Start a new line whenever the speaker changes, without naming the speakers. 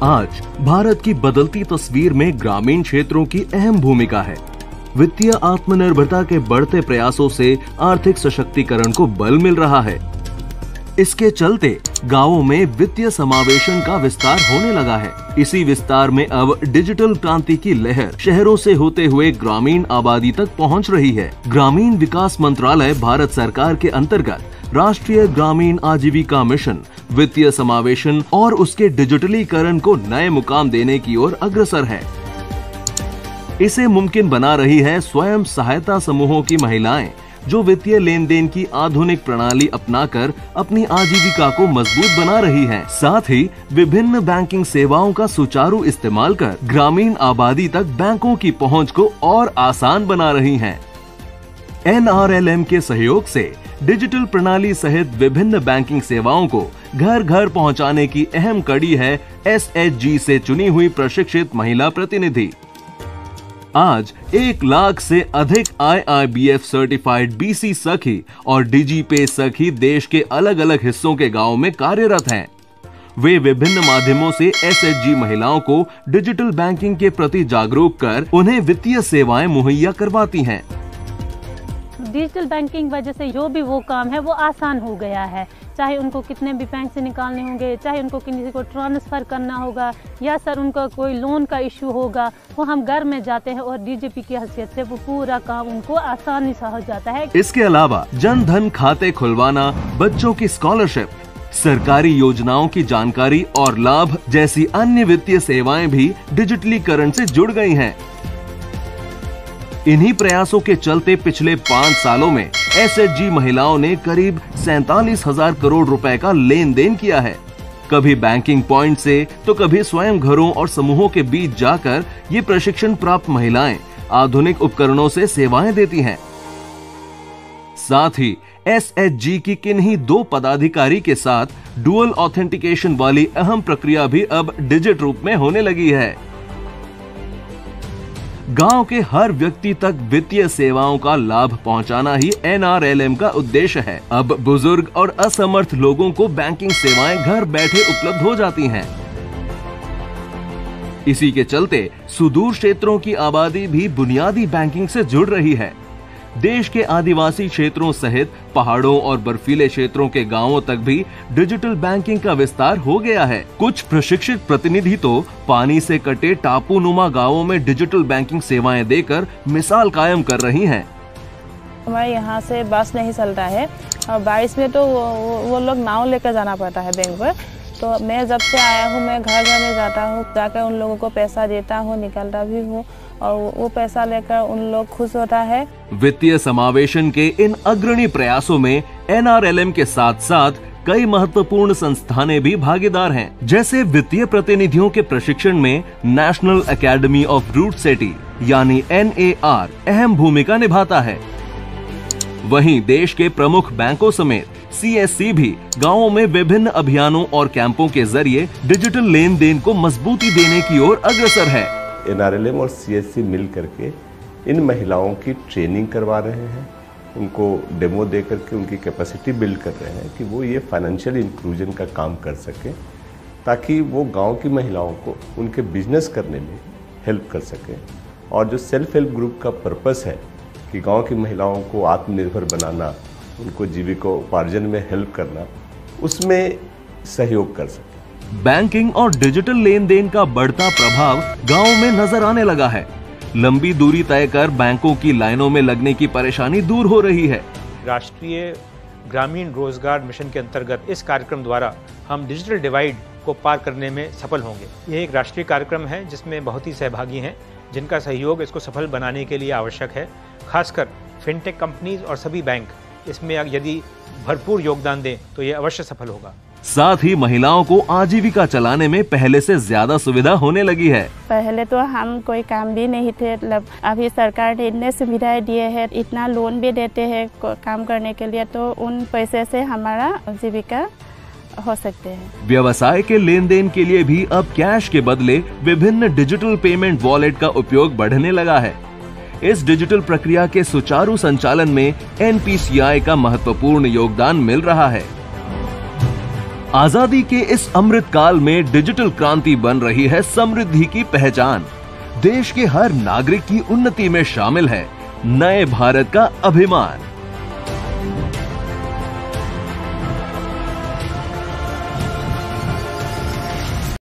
आज भारत की बदलती तस्वीर में ग्रामीण क्षेत्रों की अहम भूमिका है। वित्तीय आत्मनिर्भरता के बढ़ते प्रयासों से आर्थिक सशक्तिकरण को बल मिल रहा है। इसके चलते गांवों में वित्तीय समावेशन का विस्तार होने लगा है। इसी विस्तार में अब डिजिटल क्रांति की लहर शहरों से होते हुए ग्रामीण आबादी तक पहुंच रही है। ग्रामीण विकास मंत्रालय भारत सरकार के अंतर्गत राष्ट्रीय ग्रामीण आजीविका मिशन वित्तीय समावेशन और उसके डिजिटलीकरण को नए मुकाम देने की ओर अग्रसर है। इसे मुमकिन बना रही है स्वयं सहायता समूहों की महिलाएं, जो वित्तीय लेन देन की आधुनिक प्रणाली अपनाकर अपनी आजीविका को मजबूत बना रही हैं। साथ ही विभिन्न बैंकिंग सेवाओं का सुचारू इस्तेमाल कर ग्रामीण आबादी तक बैंकों की पहुंच को और आसान बना रही हैं। NRLM के सहयोग से डिजिटल प्रणाली सहित विभिन्न बैंकिंग सेवाओं को घर घर पहुंचाने की अहम कड़ी है SHG से चुनी हुई प्रशिक्षित महिला प्रतिनिधि। आज 1 लाख से अधिक IIBF सर्टिफाइड BC सखी और DigiPay सखी देश के अलग अलग हिस्सों के गांवों में कार्यरत हैं। वे विभिन्न माध्यमों से SHG महिलाओं को डिजिटल बैंकिंग के प्रति जागरूक कर उन्हें वित्तीय सेवाएं मुहैया करवाती हैं।
डिजिटल बैंकिंग वजह से जो भी वो काम है वो आसान हो गया है। चाहे उनको कितने भी बैंक से निकालने होंगे, चाहे उनको किसी को ट्रांसफर करना होगा या सर उनका कोई लोन का इशू होगा, वो हम घर में जाते हैं और DGP की हैसियत से वो पूरा काम उनको आसानी से हो जाता है।
इसके अलावा जन धन खाते खुलवाना, बच्चों की स्कॉलरशिप, सरकारी योजनाओं की जानकारी और लाभ जैसी अन्य वित्तीय सेवाएं भी डिजिटलीकरण से जुड़ गई हैं। इन्हीं प्रयासों के चलते पिछले 5 सालों में SHG महिलाओं ने करीब 47,000 करोड़ रुपए का लेन देन किया है। कभी बैंकिंग पॉइंट से तो कभी स्वयं घरों और समूहों के बीच जाकर ये प्रशिक्षण प्राप्त महिलाएं आधुनिक उपकरणों से सेवाएं देती हैं। साथ ही SHG की किन्हीं 2 पदाधिकारी के साथ डुअल ऑथेंटिकेशन वाली अहम प्रक्रिया भी अब डिजिट रूप में होने लगी है। गांव के हर व्यक्ति तक वित्तीय सेवाओं का लाभ पहुंचाना ही NRLM का उद्देश्य है। अब बुजुर्ग और असमर्थ लोगों को बैंकिंग सेवाएं घर बैठे उपलब्ध हो जाती हैं। इसी के चलते सुदूर क्षेत्रों की आबादी भी बुनियादी बैंकिंग से जुड़ रही है। देश के आदिवासी क्षेत्रों सहित पहाड़ों और बर्फीले क्षेत्रों के गांवों तक भी डिजिटल बैंकिंग का विस्तार हो गया है। कुछ प्रशिक्षित प्रतिनिधि तो पानी से कटे टापूनुमा गांवों में डिजिटल बैंकिंग सेवाएं देकर मिसाल कायम कर रही हैं।
हमारे यहाँ से बस नहीं चलता है और बारिश में तो वो लोग नाव लेकर जाना पड़ता है बैंक पर। तो मैं जब से आया हूँ मैं घर घर में जाता हूँ, जाकर उन लोगों को पैसा देता हूँ, निकालता भी हूँ और वो पैसा लेकर उन लोग खुश होता है।
वित्तीय समावेशन के इन अग्रणी प्रयासों में NRLM के साथ साथ कई महत्वपूर्ण संस्थानें भी भागीदार हैं। जैसे वित्तीय प्रतिनिधियों के प्रशिक्षण में नेशनल एकेडमी ऑफ रूट सेटी यानी NAR अहम भूमिका निभाता है। वहीं देश के प्रमुख बैंकों समेत CSC भी गांवों में विभिन्न अभियानों और कैंपों के जरिए डिजिटल लेन देन को मजबूती देने की ओर अग्रसर है।
NRLM और CSC मिल करके इन महिलाओं की ट्रेनिंग करवा रहे हैं, उनको डेमो दे करके उनकी कैपेसिटी बिल्ड कर रहे हैं कि वो ये फाइनेंशियल इंक्लूजन का काम कर सकें, ताकि वो गांव की महिलाओं को उनके बिजनेस करने में हेल्प कर सकें। और जो सेल्फ हेल्प ग्रुप का पर्पस है कि गांव की महिलाओं को आत्मनिर्भर बनाना, उनको जीविकोपार्जन में हेल्प करना, उसमें सहयोग कर सके।
बैंकिंग और डिजिटल लेन देन का बढ़ता प्रभाव गांव में नजर आने लगा है। लंबी दूरी तय कर बैंकों की लाइनों में लगने की परेशानी दूर हो रही है।
राष्ट्रीय ग्रामीण रोजगार मिशन के अंतर्गत इस कार्यक्रम द्वारा हम डिजिटल डिवाइड को पार करने में सफल होंगे। ये एक राष्ट्रीय कार्यक्रम है जिसमें बहुत ही सहभागी हैं, जिनका सहयोग इसको सफल बनाने के लिए आवश्यक है। खासकर फिनटेक कंपनीज और सभी बैंक इसमें यदि भरपूर योगदान दें तो ये अवश्य सफल होगा।
साथ ही महिलाओं को आजीविका चलाने में पहले से ज्यादा सुविधा होने लगी है।
पहले तो हम कोई काम भी नहीं थे, अभी सरकार ने इतने सुविधाएं दिए हैं, इतना लोन भी देते हैं काम करने के लिए, तो उन पैसे से हमारा जीविका हो सकते हैं।
व्यवसाय के लेन देन के लिए भी अब कैश के बदले विभिन्न डिजिटल पेमेंट वॉलेट का उपयोग बढ़ने लगा है। इस डिजिटल प्रक्रिया के सुचारू संचालन में NPCI का महत्वपूर्ण योगदान मिल रहा है। आजादी के इस अमृत काल में डिजिटल क्रांति बन रही है समृद्धि की पहचान। देश के हर नागरिक की उन्नति में शामिल है नए भारत का अभिमान।